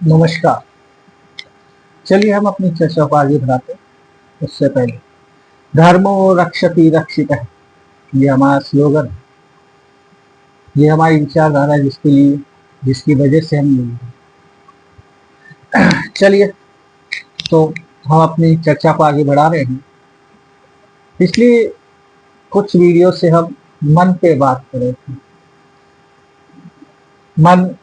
नमस्कार। चलिए हम अपनी चर्चा को आगे बढ़ाते हैं। उससे पहले धर्मो रक्षति रक्षितः, ये हमारा स्लोगन है। ये हमारी विचारधारा है, जिसके लिए जिसकी वजह से हम लोग चलिए तो हम अपनी चर्चा को आगे बढ़ा रहे हैं। पिछली कुछ वीडियो से हम मन पे बात कर रहे थे। मन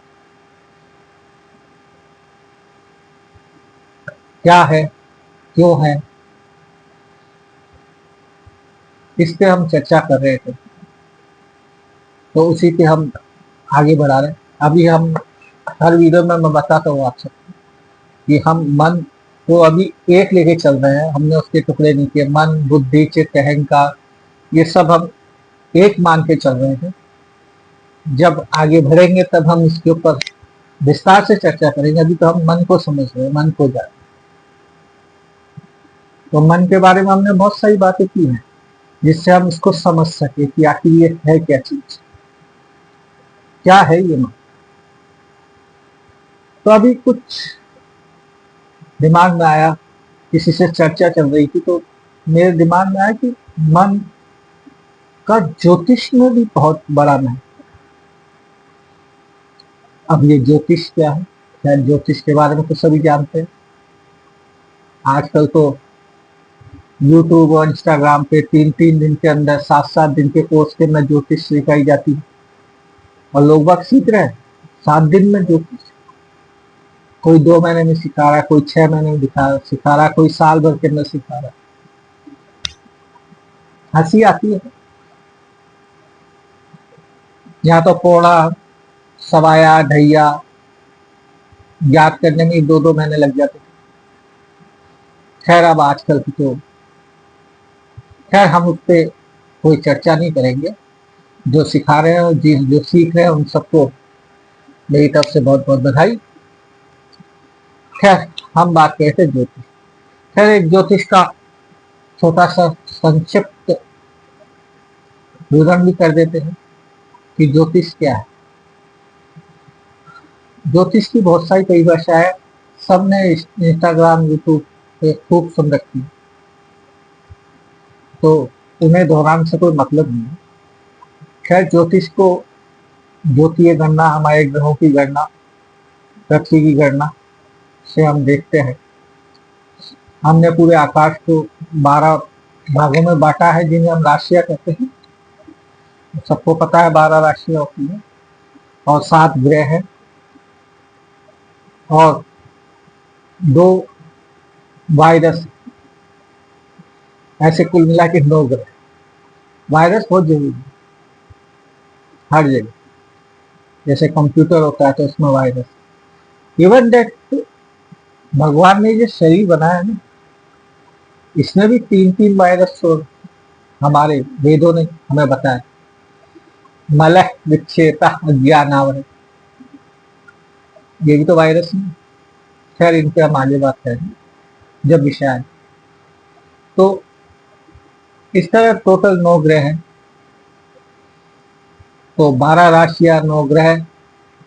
क्या है, क्यों है, इस पे हम चर्चा कर रहे थे। तो उसी पे हम आगे बढ़ा रहे हैं। अभी हम हर वीडियो में मैं बताता हूँ आपसे कि हम मन को अभी एक लेके चल रहे हैं। हमने उसके टुकड़े नहीं किए। मन, बुद्धि, चित्त, अहंकार, ये सब हम एक मान के चल रहे हैं। जब आगे बढ़ेंगे तब हम इसके ऊपर विस्तार से चर्चा करेंगे। अभी तो हम मन को समझ रहे हैं, मन को जान। तो मन के बारे में हमने बहुत सारी बातें की हैं, जिससे हम इसको समझ सके कि आखिर ये है क्या चीज, क्या है ये मन। तो अभी कुछ दिमाग में आया, किसी से चर्चा चल रही थी, तो मेरे दिमाग में आया कि मन का ज्योतिष में भी बहुत बड़ा महत्व। अब ये ज्योतिष क्या है? शायद ज्योतिष के बारे में तो सभी जानते हैं। आजकल तो यूट्यूब और इंस्टाग्राम पे 3-3 दिन के अंदर, 7-7 दिन के कोर्स के अंदर ज्योतिष सिखाई जाती है, और लोग बाग सीख रहे हैं 7 दिन में ज्योतिष। कोई 2 महीने में सिखा रहा है, कोई 6 महीने में सिखा रहा है, कोई साल भर के अंदर सिखा रहा है। हंसी आती है। यहाँ तो पोड़ा, सवाया, ढैया याद करने में 2-2 महीने लग जाते। खैर, अब आजकल की तो खैर हम उस पर कोई चर्चा नहीं करेंगे। जो सिखा रहे हैं और जो सीख रहे हैं, उन सबको मेरी तरफ से बहुत बहुत बधाई। खैर, हम बात करते हैं ज्योतिष। खैर, एक ज्योतिष का छोटा सा संक्षिप्त विवरण भी कर देते हैं कि ज्योतिष क्या है। ज्योतिष की बहुत सारी परिभाषा है। सबने इंस्टाग्राम, यूट्यूब पे खूब सुन रखी है, तो उन्हें दोहराने से कोई मतलब नहीं है। खैर, ज्योतिष को ज्योतिष गणना, हमारे ग्रहों की गणना, पृथ्वी की गणना से हम देखते हैं। हमने पूरे आकाश को 12 भागों में बांटा है, जिन्हें हम राशियां कहते हैं। सबको पता है 12 राशियां होती है, और 7 ग्रह हैं, और 2 वायरस। ऐसे कुल मिला के 9 ग्रह। वायरस बहुत जरूरी है हर जगह। जैसे कंप्यूटर होता है तो उसमें वायरस। इवन दैट भगवान ने जो शरीर बनाया है ना, इसमें भी 3-3 वायरस तो हमारे वेदों ने हमें बताया। मलह, विक्षेता, अज्ञानावृत, ये भी तो वायरस है। खैर, इन पे हम आगे बात करेंगे जब विषय आए। तो इस तरह टोटल 9 ग्रह हैं। तो 12 राशियां, 9 ग्रह,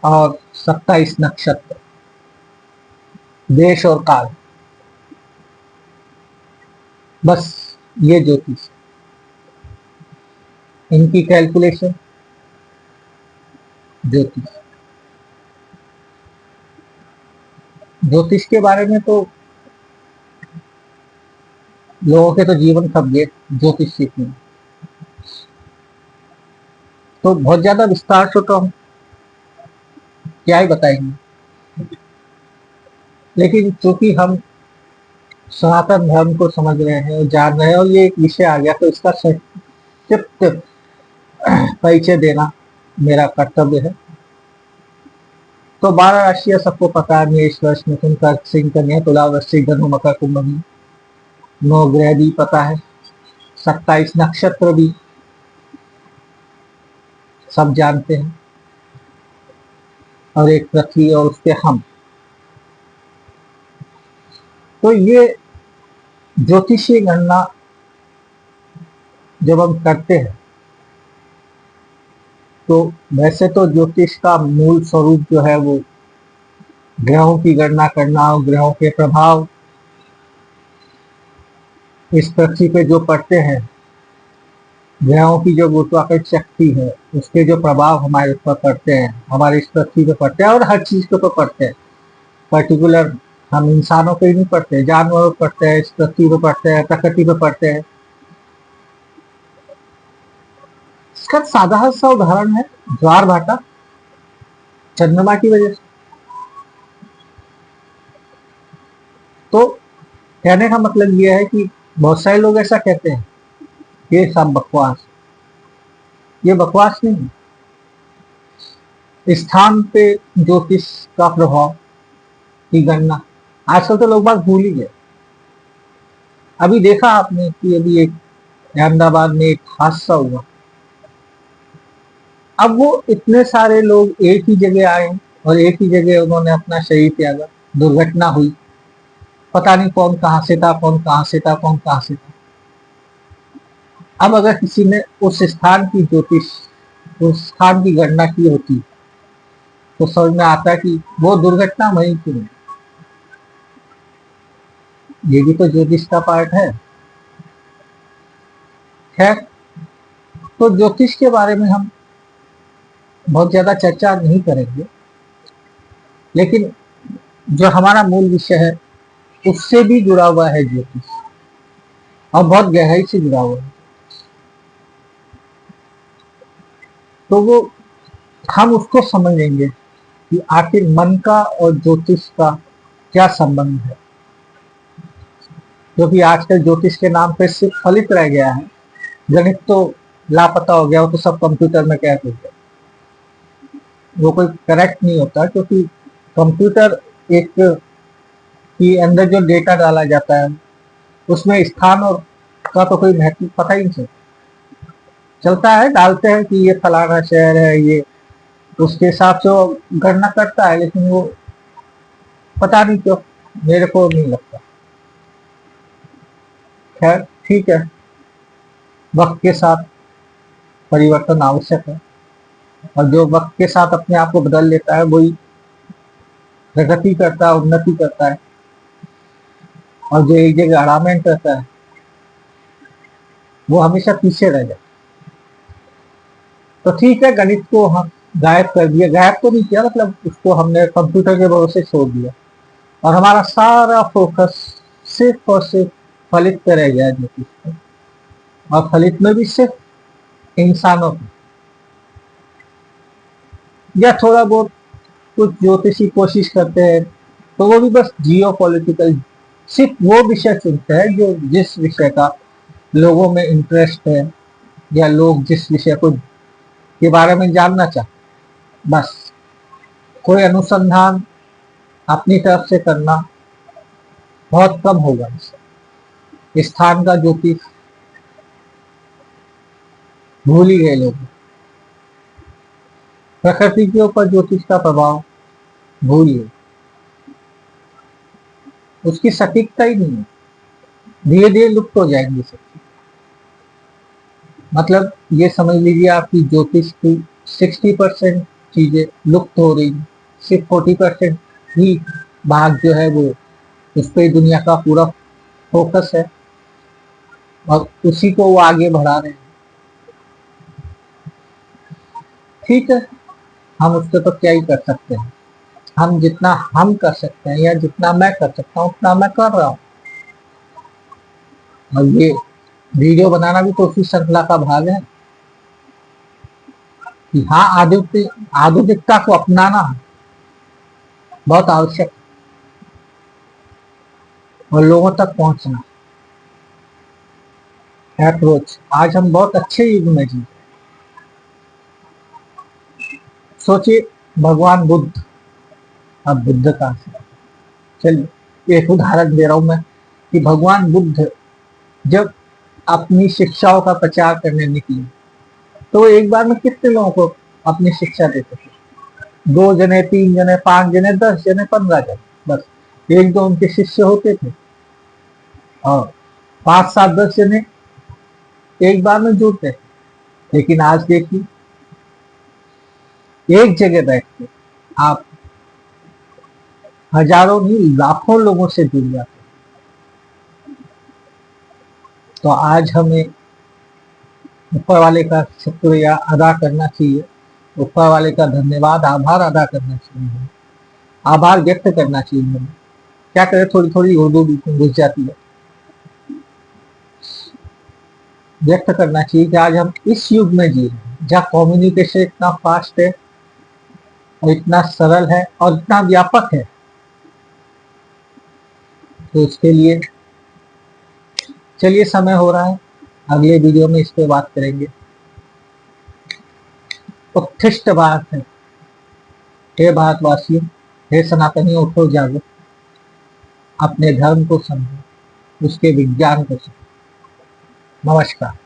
और 27 नक्षत्र, देश और काल। बस ये ज्योतिष, इनकी कैलकुलेशन ज्योतिष। ज्योतिष के बारे में तो लोगों के तो जीवन खप गए ज्योतिष सीखने में। तो बहुत ज्यादा विस्तार से तो हम क्या ही बताएंगे। लेकिन चूंकि हम सनातन धर्म को समझ रहे हैं और जान रहे हैं, और ये एक विषय आ गया, तो इसका संक्षिप्त परिचय देना मेरा कर्तव्य है। तो 12 राशियां सबको पता है। मेष, वृष, मिथुन, कर्क, सिंह, कन्या, तुला, वृश्चिक, धनु, मकर, कुंभ, मीन। 9 ग्रह भी पता है। 27 नक्षत्र भी सब जानते हैं। और एक पृथ्वी और उसके हम। तो ये ज्योतिषीय गणना जब हम करते हैं, तो वैसे तो ज्योतिष का मूल स्वरूप जो है वो ग्रहों की गणना करना और ग्रहों के प्रभाव इस पृथ्वी पे जो पड़ते हैं, ग्रहों की जो गुरुत्वाकर्षण शक्ति है, उसके जो प्रभाव हमारे ऊपर पड़ते हैं, हमारे इस पृथ्वी पे पड़ते हैं और हर चीज के ऊपर पड़ते हैं। पर्टिकुलर हम इंसानों पे ही नहीं पड़ते, जानवरों पे पड़ते हैं, इस पृथ्वी पे पड़ते हैं, प्रकृति पे पड़ते हैं। इसका साधारण सा उदाहरण है ज्वार भाटा, चंद्रमा की वजह से। तो कहने का मतलब यह है कि बहुत सारे लोग ऐसा कहते हैं ये सब बकवास, ये बकवास नहीं है। स्थान पे ज्योतिष का प्रभाव की गणना आजकल तो लोग बात भूल ही गए। अभी देखा आपने कि अभी एक अहमदाबाद में एक हादसा हुआ। अब वो इतने सारे लोग एक ही जगह आए और एक ही जगह उन्होंने अपना शरीर त्यागा, दुर्घटना हुई, पता नहीं कौन कहां से था, कौन कहां से था, कौन कहां से था। अब अगर किसी ने उस स्थान की ज्योतिष, उस स्थान की गणना की होती तो समझ में आता कि वो दुर्घटना वहीं क्यों है। ये भी तो ज्योतिष का पार्ट है। खैर, तो ज्योतिष के बारे में हम बहुत ज्यादा चर्चा नहीं करेंगे, लेकिन जो हमारा मूल विषय है उससे भी जुड़ा हुआ है ज्योतिष, और बहुत गहराई से जुड़ा हुआ है। तो वो हम उसको समझेंगे कि आखिर मन का और ज्योतिष का क्या संबंध है। क्योंकि आजकल ज्योतिष के नाम पे सिर्फ फलित रह गया है, गणित तो लापता हो गया, वो तो सब कंप्यूटर में कैद हो गया। वो कोई करेक्ट नहीं होता, क्योंकि कंप्यूटर एक के अंदर जो डेटा डाला जाता है उसमें स्थान और का तो कोई महत्व पता ही नहीं चलता है। डालते हैं कि ये फलाना शहर है, ये उसके हिसाब से वो गणना करता है, लेकिन वो पता नहीं क्यों मेरे को नहीं लगता। खैर ठीक है, वक्त के साथ परिवर्तन आवश्यक है, और जो वक्त के साथ अपने आप को बदल लेता है वही प्रगति करता है, उन्नति करता है। और जो एक जगह अड़ामेंट रहता है वो हमेशा पीछे रह जाता है। तो ठीक है, गणित को हम गायब कर दिया, गायब तो नहीं किया, मतलब उसको हमने कंप्यूटर के भरोसे छोड़ दिया, और हमारा सारा फोकस सिर्फ और सिर्फ फलित पे रह गया ज्योतिष पे, और फलित में भी सिर्फ इंसानों पे, या थोड़ा बहुत कुछ ज्योतिषी कोशिश करते हैं तो वो भी बस जियो पॉलिटिकल, सिर्फ वो विषय चुनते हैं जो जिस विषय का लोगों में इंटरेस्ट है, या लोग जिस विषय को के बारे में जानना चाहते। बस कोई अनुसंधान अपनी तरफ से करना बहुत कम होगा। इससे स्थान का ज्योतिष भूल ही गए लोग, प्रकृति के ऊपर ज्योतिष का प्रभाव भूल गए, उसकी सटीकता ही नहीं है, धीरे धीरे लुप्त हो जाएंगी सब। मतलब ये समझ लीजिए आपकी ज्योतिष की 60% चीजें लुप्त हो रही, सिर्फ 40% ही भाग जो है वो उस पर दुनिया का पूरा फोकस है, और उसी को वो आगे बढ़ा रहे हैं। ठीक है, हम उसके तो क्या ही कर सकते हैं। हम जितना हम कर सकते हैं, या जितना मैं कर सकता हूँ उतना मैं कर रहा हूँ। और ये वीडियो बनाना भी तो उसी श्रृंखला का भाग है कि हाँ, आधुनिकता को अपनाना बहुत आवश्यक है, और लोगों तक पहुंचना अप्रोच। आज हम बहुत अच्छे युग में जी, सोचिए भगवान बुद्ध, अब बुद्ध का, चलिए एक उदाहरण दे रहा हूं मैं कि भगवान बुद्ध जब अपनी शिक्षाओं का प्रचार करने निकले तो एक बार में कितने लोगों को अपनी शिक्षा देते थे? 2 जने, 3 जने, 5 जने, 10 जने, 15 जने, बस एक दो उनके शिष्य होते थे, और 5, 7, 10 जने एक बार में जुड़ते थे। लेकिन आज देखिए, एक जगह बैठ के आप हजारों नहीं लाखों लोगों से जुड़ जाते हैं। तो आज हमें ऊपर वाले का शुक्रिया अदा करना चाहिए, ऊपर वाले का धन्यवाद आभार अदा करना चाहिए, आभार व्यक्त करना चाहिए हमें। क्या करें, थोड़ी थोड़ी उर्दू घुस जाती है। व्यक्त करना चाहिए कि आज हम इस युग में जी रहे हैं जहाँ कम्युनिकेशन इतना फास्ट है और इतना सरल है और इतना व्यापक है। तो इसके लिए चलिए, समय हो रहा है, अगले वीडियो में इस पे बात करेंगे। उत्कृष्ट भारत है। हे भारतवासियों, हे सनातनी, उठो जागो, अपने धर्म को समझो, उसके विज्ञान को समझो। नमस्कार।